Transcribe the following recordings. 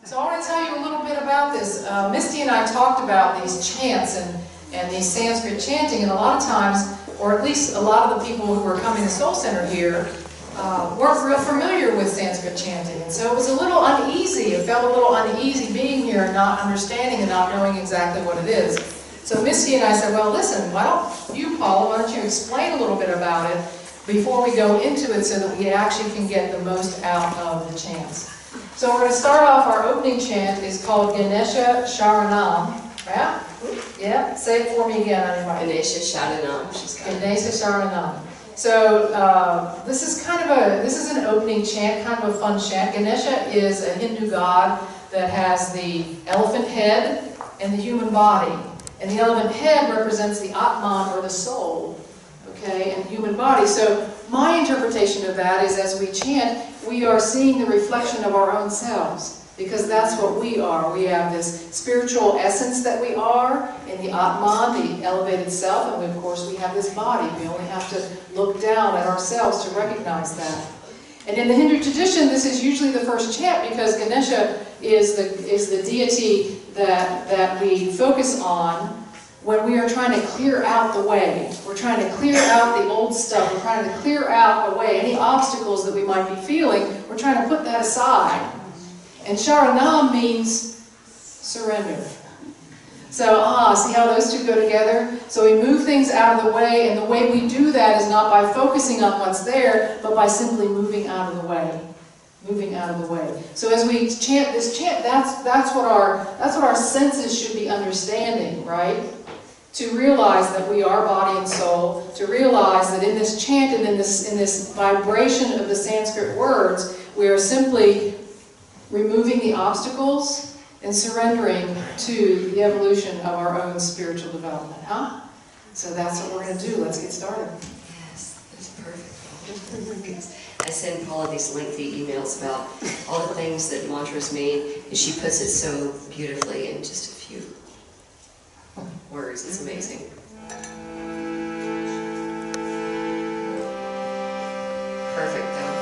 So I want to tell you a little bit about this. Misty and I talked about these chants and these Sanskrit chanting, and a lot of times, or at least a lot of the people who were coming to Soul Center here, weren't real familiar with Sanskrit chanting. And so it was a little uneasy. It felt a little uneasy being here and not understanding and not knowing exactly what it is. So Misty and I said, well, listen, why don't you, Paula, why don't you explain a little bit about it before we go into it so that we actually can get the most out of the chants. So we're going to start off, our opening chant is called Ganesha Sharanam. Yeah? Yeah? Say it for me again, everybody. Ganesha Sharanam. Ganesha Sharanam. So this is an opening chant, kind of a fun chant. Ganesha is a Hindu god that has the elephant head and the human body. And the elephant head represents the Atman, or the soul, okay, and the human body. So my interpretation of that is, as we chant, we are seeing the reflection of our own selves, because that's what we are. We have this spiritual essence that we are in the Atman, the elevated self, and of course we have this body. We only have to look down at ourselves to recognize that. And in the Hindu tradition, this is usually the first chant, because Ganesha is the deity that we focus on when we are trying to clear out the way. We're trying to clear out the old stuff. We're trying to clear out away any obstacles that we might be feeling. We're trying to put that aside. And Sharanam means surrender. So, see how those two go together? So we move things out of the way, and the way we do that is not by focusing on what's there, but by simply moving out of the way. Moving out of the way. So as we chant this chant, that's what our senses should be understanding, right? To realize that we are body and soul, to realize that in this chant and in this vibration of the Sanskrit words, we are simply removing the obstacles and surrendering to the evolution of our own spiritual development, huh? So that's what we're going to do. Let's get started. Yes, that's perfect. I send Paula these lengthy emails about all the things that mantras mean, and she puts it so beautifully in just a few words. It's amazing. Perfect, though.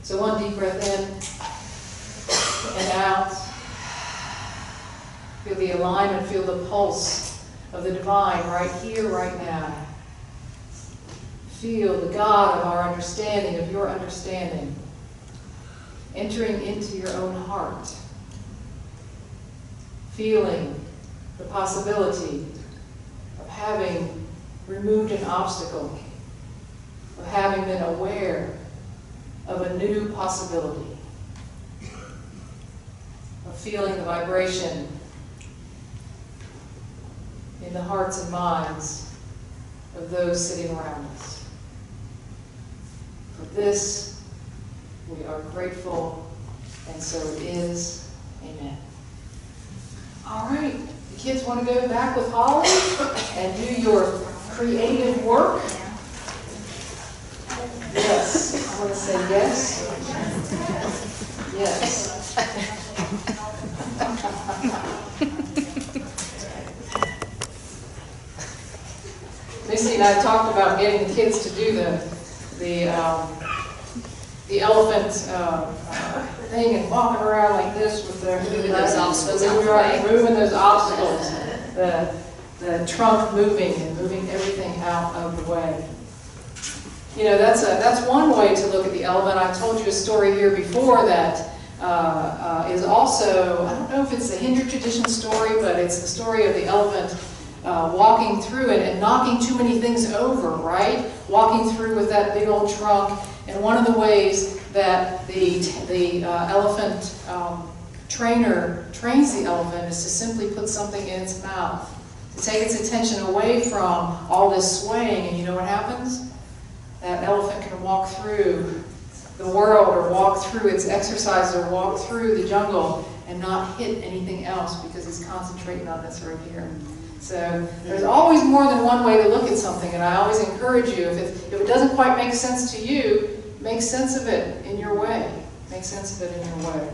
So one deep breath in and out. Feel the alignment, feel the pulse of the divine right here, right now. Feel the God of our understanding, of your understanding, entering into your own heart. Feeling the possibility of having removed an obstacle, of having been aware of a new possibility, of feeling the vibration in the hearts and minds of those sitting around us. For this, we are grateful, and so it is. Amen. All right, the kids want to go back with Holly and do your creative work? Yes. I want to say yes. Yes. Misty and I talked about getting the kids to do the elephant thing and walking around like this with their moving those obstacles out the way. way. Moving those obstacles, the trunk moving and moving everything out of the way. You know, that's one way to look at the elephant. I've told you a story here before that is also, I don't know if it's a Hindu tradition story, but it's the story of the elephant walking through it and knocking too many things over, right? Walking through with that big old trunk. And one of the ways that the elephant trainer trains the elephant is to simply put something in its mouth, to take its attention away from all this swaying. And you know what happens? That elephant can walk through the world, or walk through its exercise, or walk through the jungle and not hit anything else because he's concentrating on this right here. So there's always more than one way to look at something, and I always encourage you, if it doesn't quite make sense to you, make sense of it in your way. Make sense of it in your way.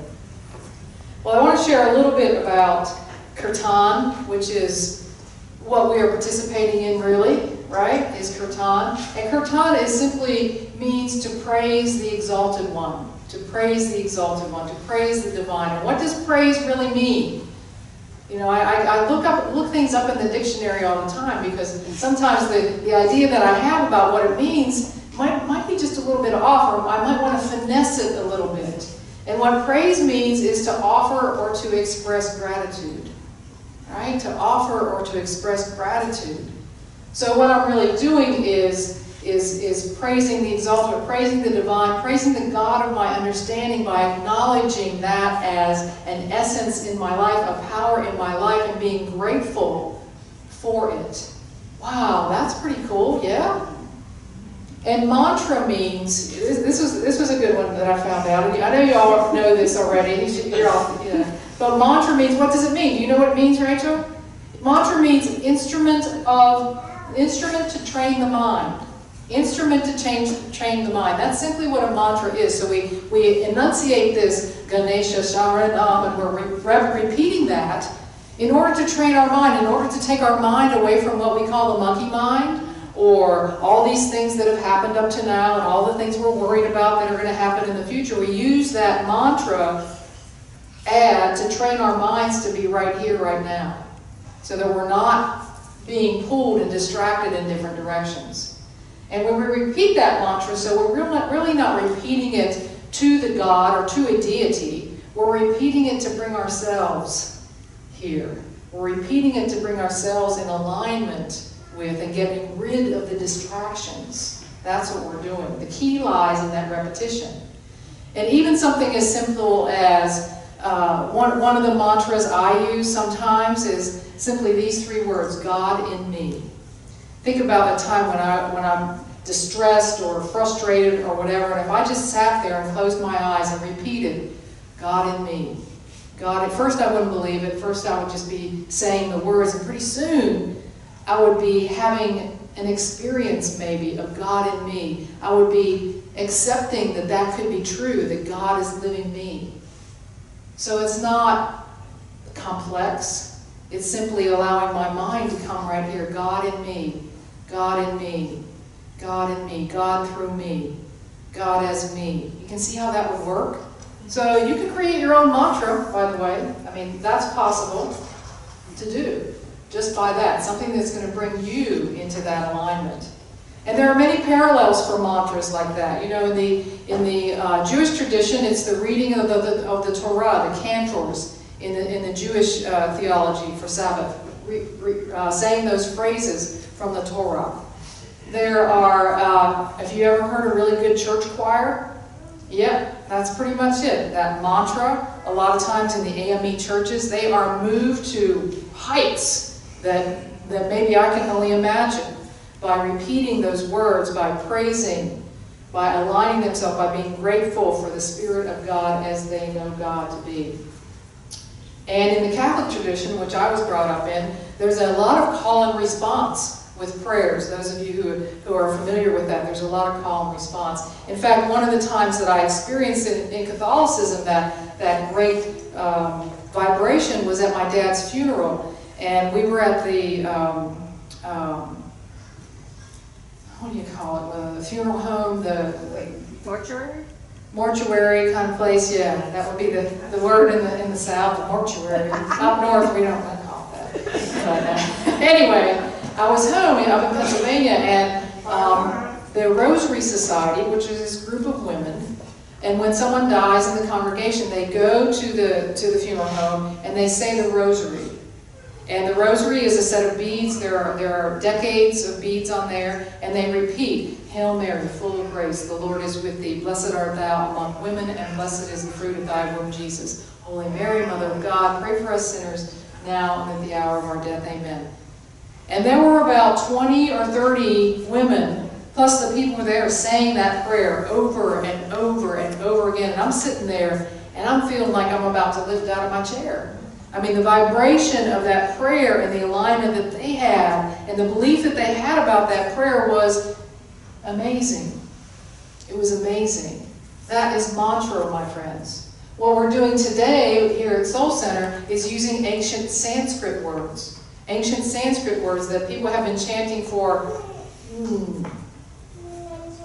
Well, I want to share a little bit about Kirtan, which is what we are participating in really, right, is Kirtan. And Kirtan is simply means to praise the Exalted One, to praise the Exalted One, to praise the Divine. And what does praise really mean? You know, I look things up in the dictionary all the time, because sometimes the idea that I have about what it means might be just a little bit off, or I might want to finesse it a little bit. And what praise means is to offer or to express gratitude. Right? To offer or to express gratitude. So what I'm really doing is praising the Exalted, praising the Divine, praising the God of my understanding by acknowledging that as an essence in my life, a power in my life, and being grateful for it. Wow, that's pretty cool, yeah? And mantra means, this was a good one that I found out. And I know you all know this already. You're all, yeah. But mantra means, what does it mean? Do you know what it means, Rachel? Mantra means instrument to train the mind. Instrument to train the mind. That's simply what a mantra is. So we enunciate this Ganesha Sharanam, and we're repeating that in order to train our mind, in order to take our mind away from what we call the monkey mind, or all these things that have happened up to now, and all the things we're worried about that are going to happen in the future. We use that mantra to train our minds to be right here, right now, so that we're not being pulled and distracted in different directions. And when we repeat that mantra, so we're really not repeating it to the God or to a deity, we're repeating it to bring ourselves here. We're repeating it to bring ourselves in alignment with and getting rid of the distractions. That's what we're doing. The key lies in that repetition. And even something as simple as one of the mantras I use sometimes is simply these three words: God in me. Think about a time when I'm distressed or frustrated or whatever, and if I just sat there and closed my eyes and repeated, God in me. God, at first I wouldn't believe it. First I would just be saying the words, and pretty soon I would be having an experience maybe of God in me. I would be accepting that that could be true, that God is living me. So it's not complex. It's simply allowing my mind to come right here. God in me, God in me, God in me, God through me. God as me. You can see how that would work? So you can create your own mantra, by the way. I mean, that's possible to do just by that. Something that's going to bring you into that alignment. And there are many parallels for mantras like that. You know, in the Jewish tradition, it's the reading of the Torah, the cantors in the Jewish theology for Sabbath, saying those phrases from the Torah. There are, have you ever heard a really good church choir? Yep, that's pretty much it. That mantra, a lot of times in the AME churches, they are moved to heights that maybe I can only imagine by repeating those words, by praising, by aligning themselves, by being grateful for the Spirit of God as they know God to be. And in the Catholic tradition, which I was brought up in, there's a lot of call and response with prayers. Those of you who are familiar with that, there's a lot of call and response. In fact, one of the times that I experienced in Catholicism that great vibration was at my dad's funeral. And we were at the, what do you call it, the funeral home, the Mortuary? Mortuary kind of place, yeah. That would be the word in the South, the mortuary. Up north, we don't call it that. But anyway, I was home up in Pennsylvania, and the Rosary Society, which is this group of women, and when someone dies in the congregation, they go to the funeral home and they say the Rosary. And the Rosary is a set of beads. There are decades of beads on there, and they repeat, Hail Mary, full of grace, the Lord is with thee. Blessed art thou among women, and blessed is the fruit of thy womb, Jesus. Holy Mary, Mother of God, pray for us sinners, now and at the hour of our death. Amen. And there were about 20 or 30 women, plus the people there, saying that prayer over and over and over again. And I'm sitting there, and I'm feeling like I'm about to lift out of my chair. I mean, the vibration of that prayer and the alignment that they had and the belief that they had about that prayer was amazing. It was amazing. That is mantra, my friends. What we're doing today here at Soul Center is using ancient Sanskrit words. Ancient Sanskrit words that people have been chanting for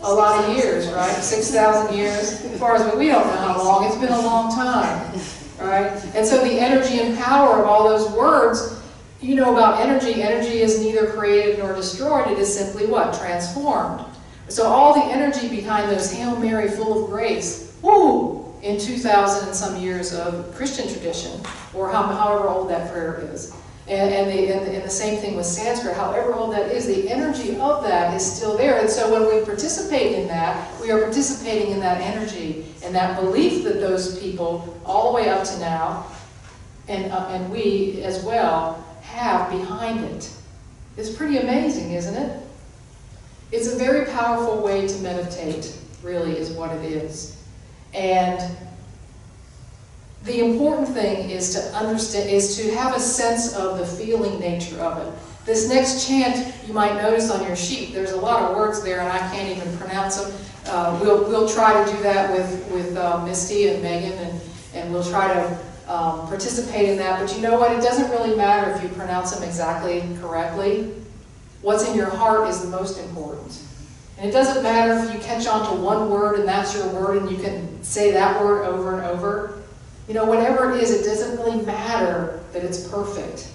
a lot of years, right? 6,000 years. As far as we don't know how long. It's been a long time. Right? And so the energy and power of all those words, you know about energy. Energy is neither created nor destroyed. It is simply what? Transformed. So all the energy behind those Hail Mary, full of grace, woo, in 2,000 and some years of Christian tradition, or however old that prayer is. And the same thing with Sanskrit, however old that is, the energy of that is still there. And so when we participate in that, we are participating in that energy and that belief that those people, all the way up to now, and we as well, have behind it. It's pretty amazing, isn't it? It's a very powerful way to meditate, really, is what it is. And the important thing is to understand, is to have a sense of the feeling nature of it. This next chant, you might notice on your sheet, there's a lot of words there and I can't even pronounce them. We'll try to do that with Misty and Megan, and we'll try to participate in that. But you know what? It doesn't really matter if you pronounce them exactly correctly. What's in your heart is the most important. And it doesn't matter if you catch on to one word and that's your word and you can say that word over and over. You know, whatever it is, it doesn't really matter that it's perfect.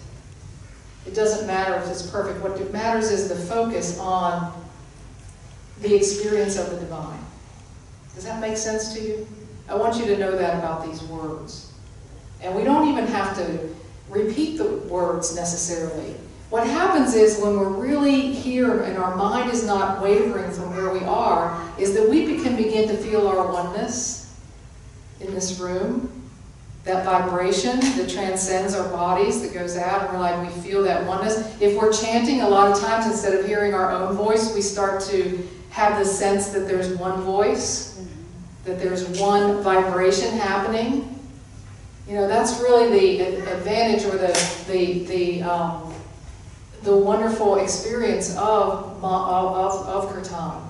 It doesn't matter if it's perfect. What matters is the focus on the experience of the divine. Does that make sense to you? I want you to know that about these words. And we don't even have to repeat the words necessarily. What happens is when we're really here and our mind is not wavering from where we are, is that we can begin to feel our oneness in this room. That vibration that transcends our bodies, that goes out, and we're like, we feel that oneness. If we're chanting, a lot of times, instead of hearing our own voice, we start to have the sense that there's one voice, that there's one vibration happening. You know, that's really the advantage or the wonderful experience of Kirtan,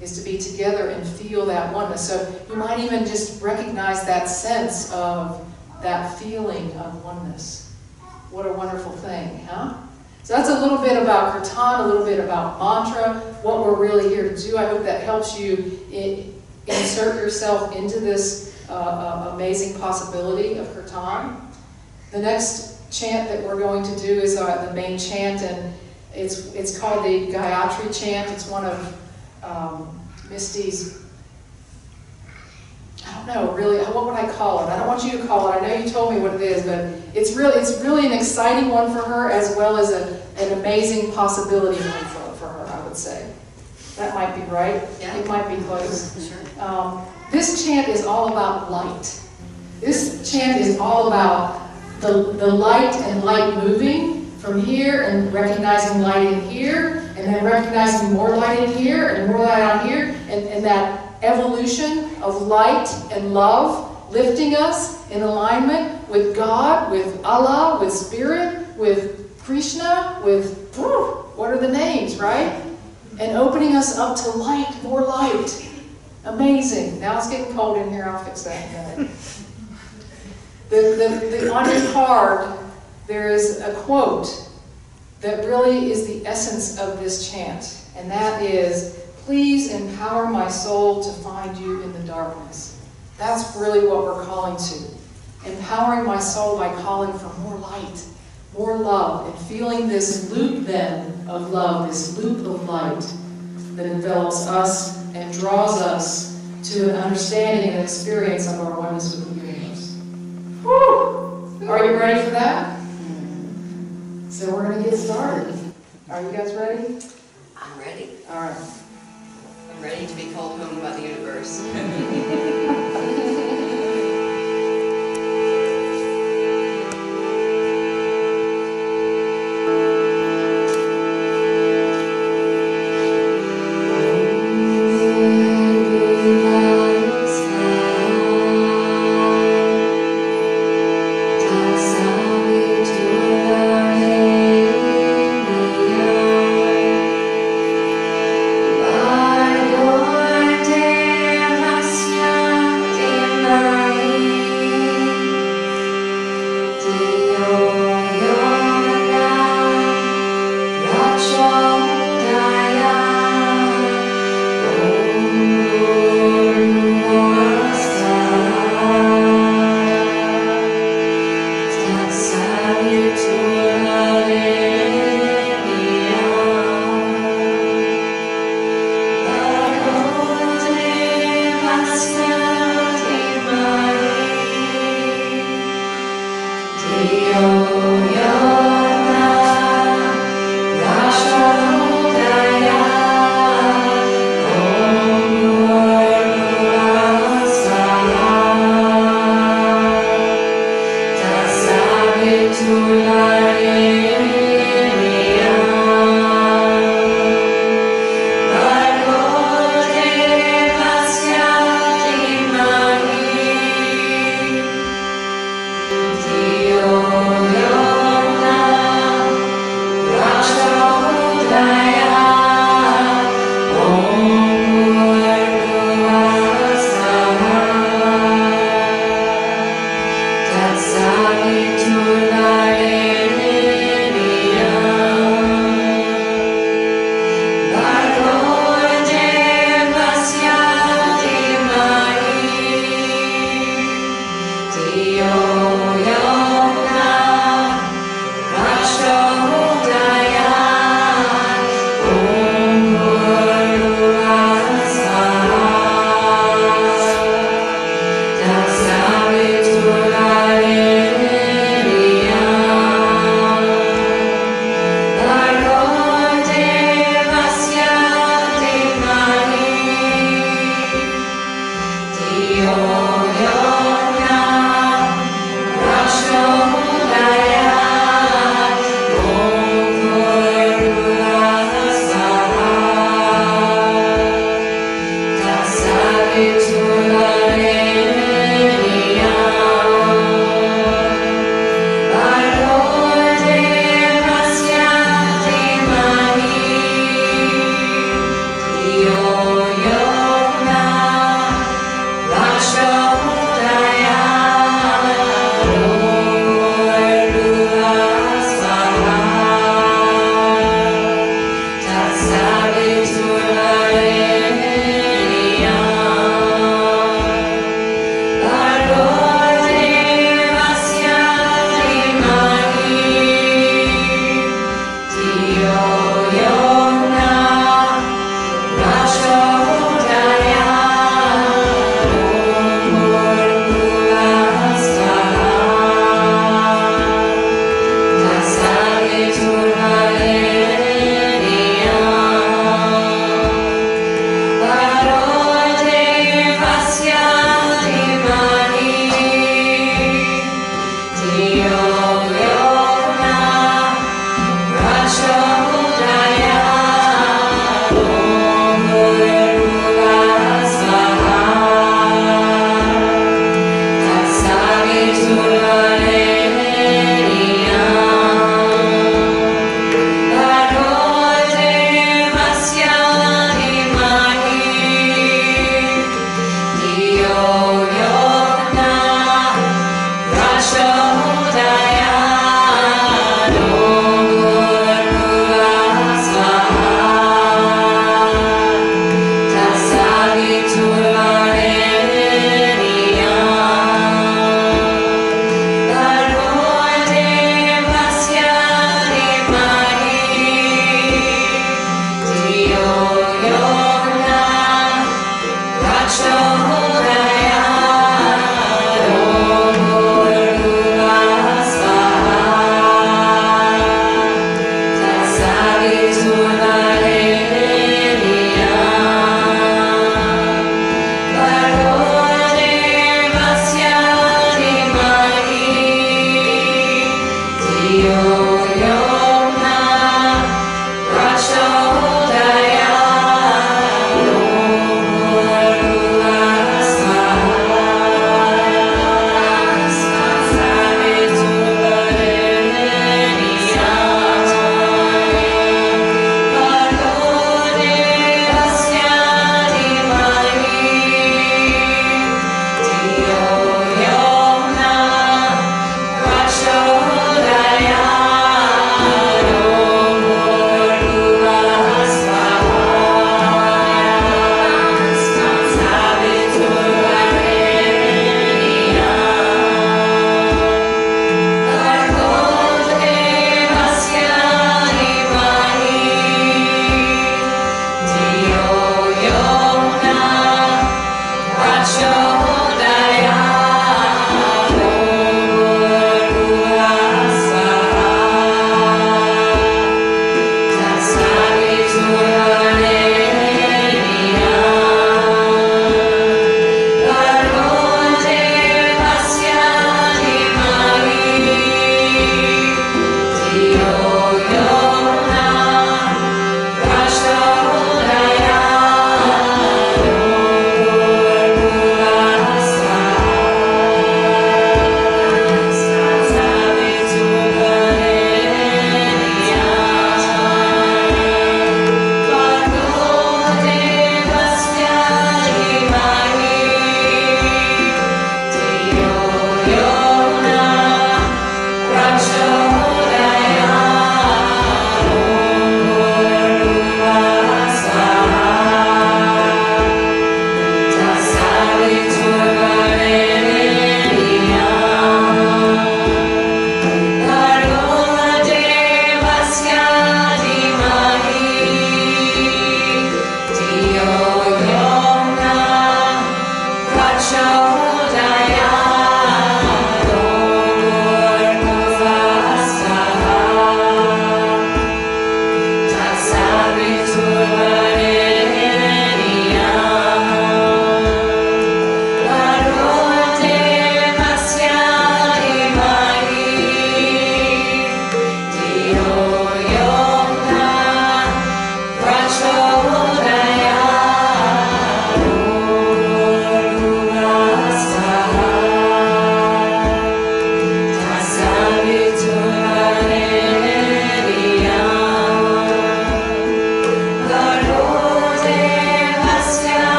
is to be together and feel that oneness. So you might even just recognize that sense of that feeling of oneness. What a wonderful thing, huh? So that's a little bit about Kirtan, a little bit about mantra, what we're really here to do. I hope that helps you insert yourself into this amazing possibility of kirtan. The next chant that we're going to do is the main chant, and it's called the Gayatri chant. It's one of Misty's, I don't know really, what would I call it? I don't want you to call it. I know you told me what it is, but it's really an exciting one for her, as well as an amazing possibility one for her, I would say. That might be right. Yeah. It might be close. Sure. This chant is all about light. This chant is all about the light and light moving from here and recognizing light in here, and then recognizing more light in here and more light out here, and that evolution of light and love lifting us in alignment with God, with Allah, with Spirit, with Krishna, with, what are the names, right? And opening us up to light, more light. Amazing. Now it's getting cold in here. I'll fix that in a minute. On your card, there is a quote that really is the essence of this chant, and that is, "Please empower my soul to find you in the darkness." That's really what we're calling to. Empowering my soul by calling for more light, more love, and feeling this loop then of love, this loop of light that envelops us and draws us to an understanding and experience of our oneness with the universe. Woo! Are you ready for that? So we're going to get started. Are you guys ready? I'm ready. All right. I'm ready to be called home by the universe. Bhagavad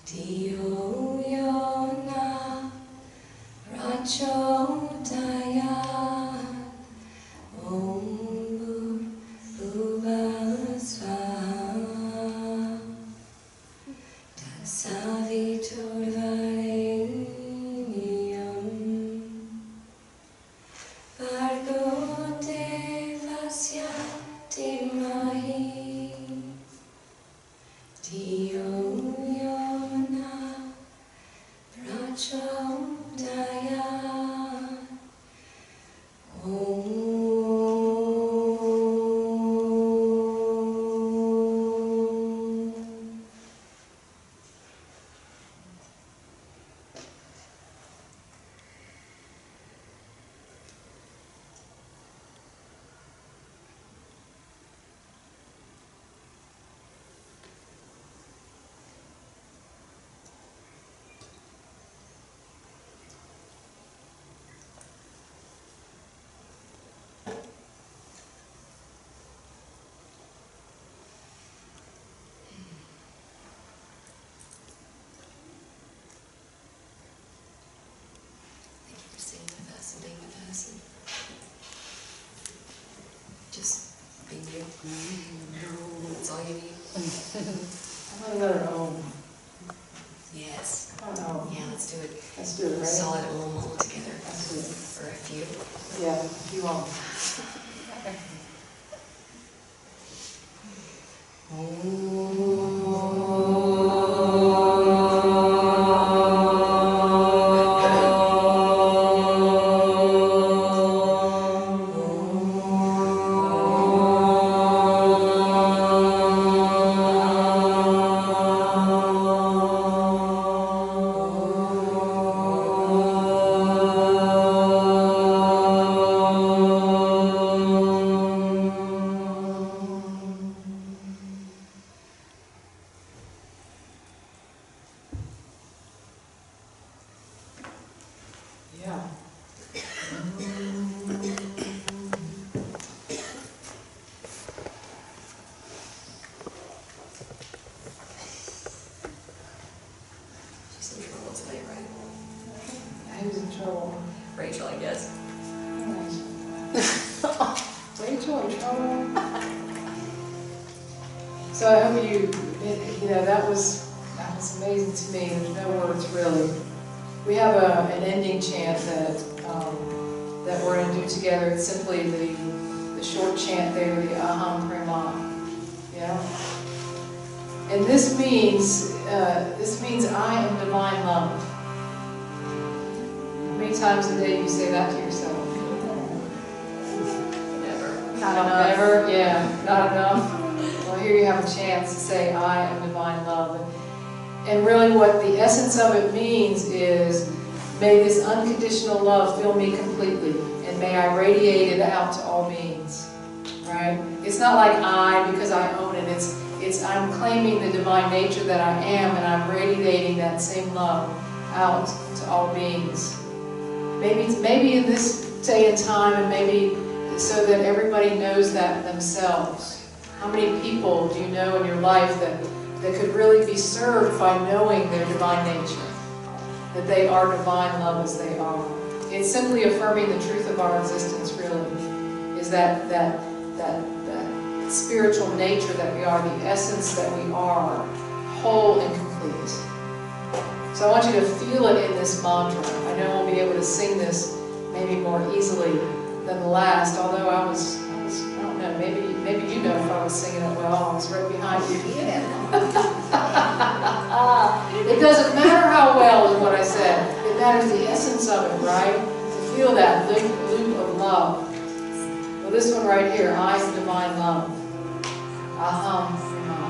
Dio Yona Prachodaya Om Bhuvasvaha Tasaviturvarenyam Bhargo Devasya Dhimahi Dio Yona Prachodaya Singing with us and being with us and just being you. That's all you need. I'm gonna let her own. Yes. Oh, Yeah, let's do it. let's do it, right? Solid Om all together. Let's do it. Or a few. Yeah, you won't. Yeah. She's in trouble today, right? Who's in trouble? Rachel, I guess. Rachel in trouble? So I hope you know, that was amazing to me. There's no words really. We have an ending chant that we're going to do together. It's simply the short chant there, the Aham Prema. Yeah. And this means I am divine love. How many times a day you say that to yourself? Never. Not enough. Never? Yeah, not enough. Well, here you have a chance to say, I am divine love. And really what the essence of it means is, may this unconditional love fill me completely, and may I radiate it out to all beings. Right? It's not like I, because I own it. It's I'm claiming the divine nature that I am, and I'm radiating that same love out to all beings. Maybe in this day and time, and maybe so that everybody knows that themselves. How many people do you know in your life that could really be served by knowing their divine nature? That they are divine love as they are. It's simply affirming the truth of our existence, really. Is that spiritual nature that we are, the essence that we are, whole and complete. So I want you to feel it in this mantra. I know we'll be able to sing this maybe more easily than the last, although I don't know, maybe you know if I was singing it well. I was right behind you. Yeah. It doesn't matter how well is what I said. It matters the essence of it, right? To feel that loop of love. Well, this one right here, I am divine love. Aham Prema.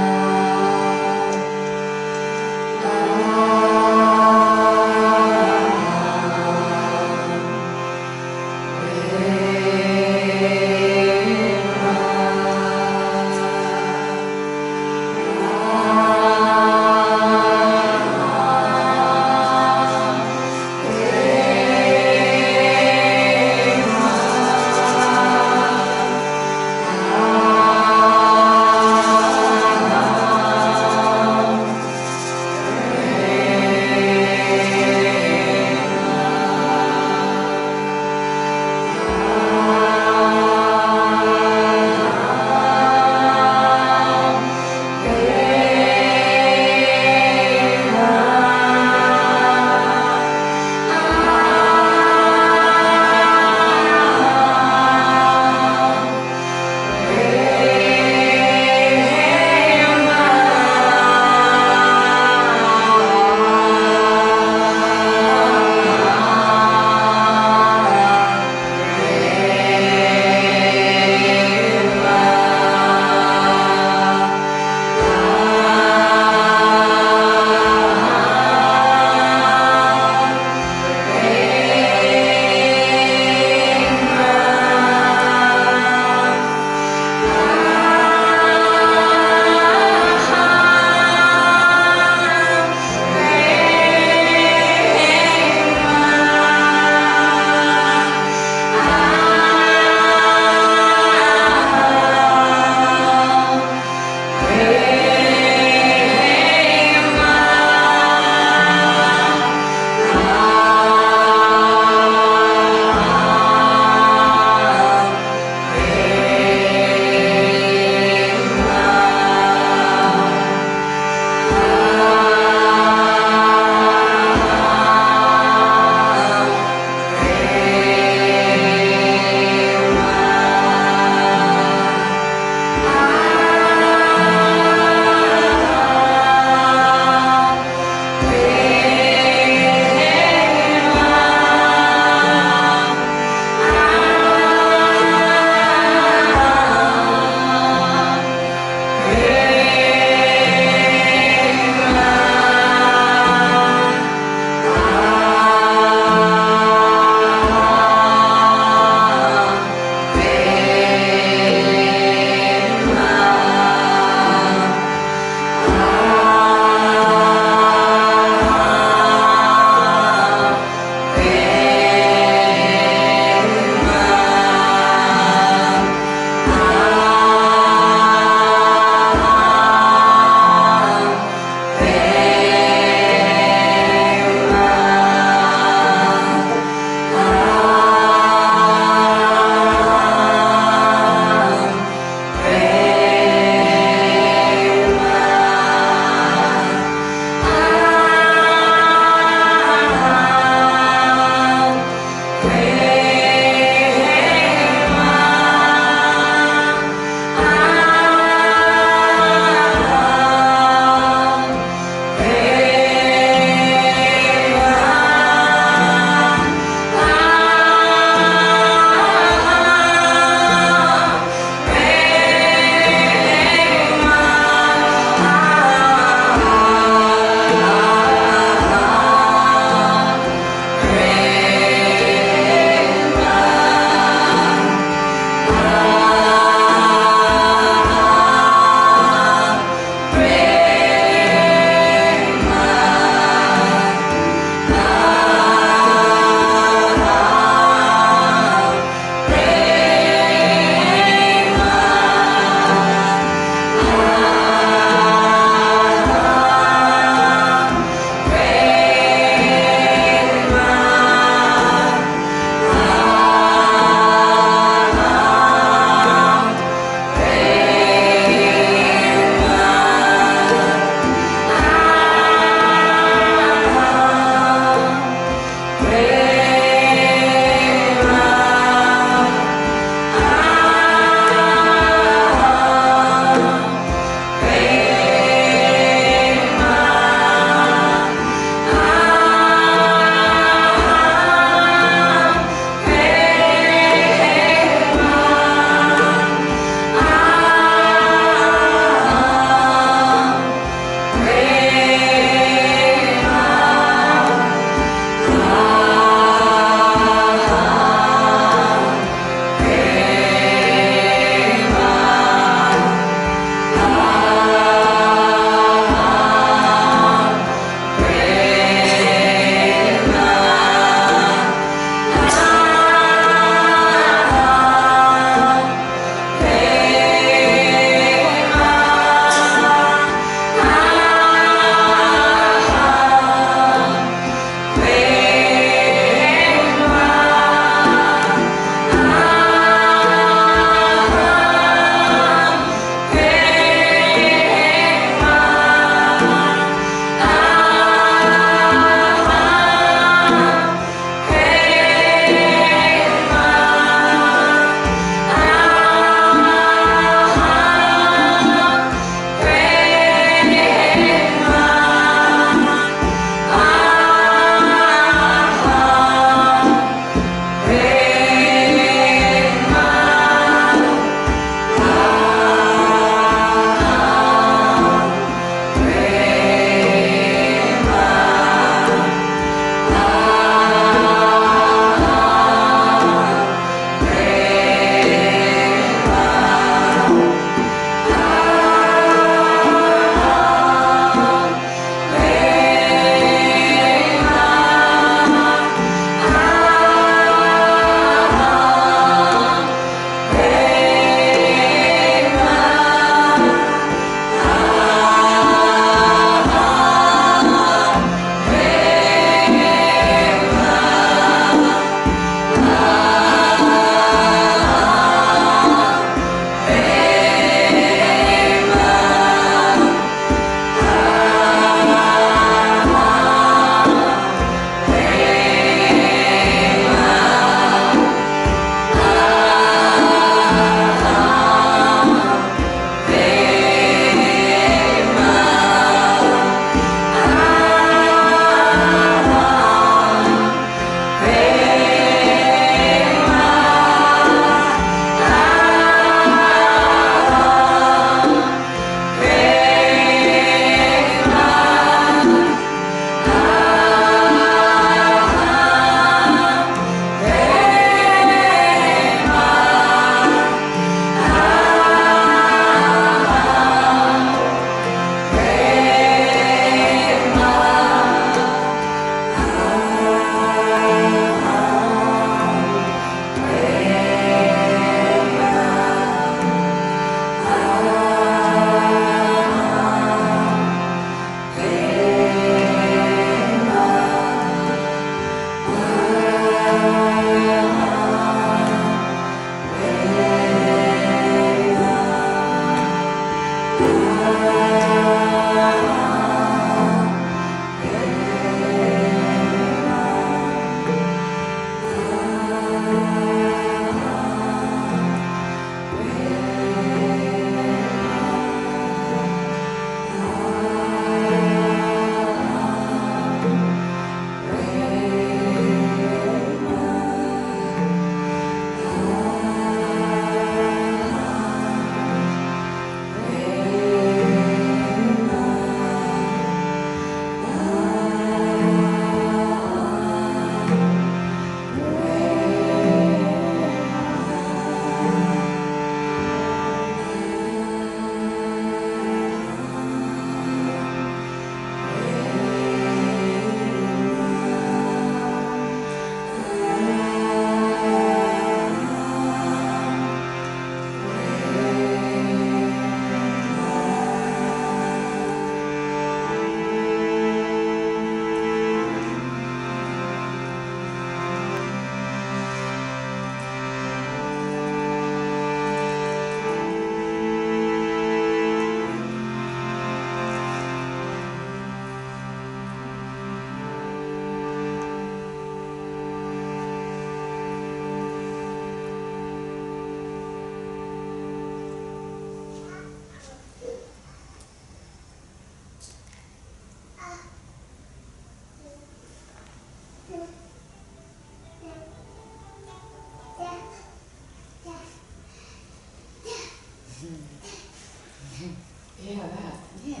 yeah, that. Yeah.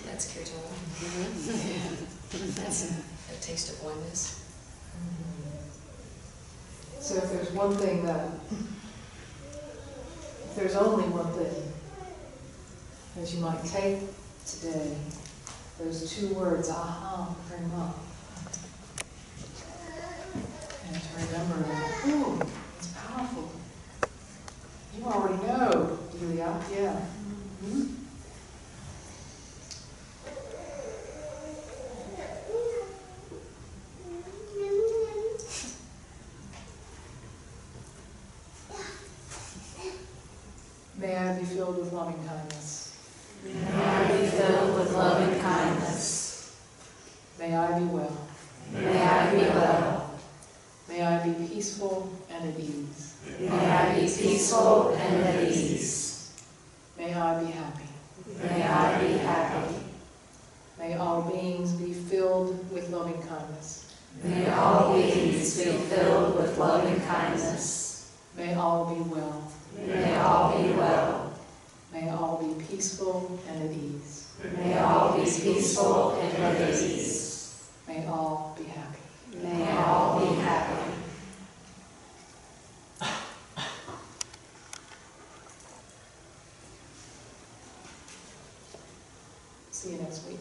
That's kirtan. That's a taste of oneness. So if there's one thing that, if there's only one thing that you might take today, those two words, Aham Prema. And to remember that, ooh, it's powerful. You already know, Delia, yeah. Mm-hmm. May I be filled with loving kindness. May I be filled with loving kindness. May I be well. May I be well. May I be peaceful and at ease. May I be peaceful and at ease. May I be happy. May I be happy. May all beings be filled with loving kindness. May all beings be filled with loving kindness. May all be well. May all be well. May all be peaceful and at ease. May all be peaceful and at ease. May all be happy. May all be happy. See you next week.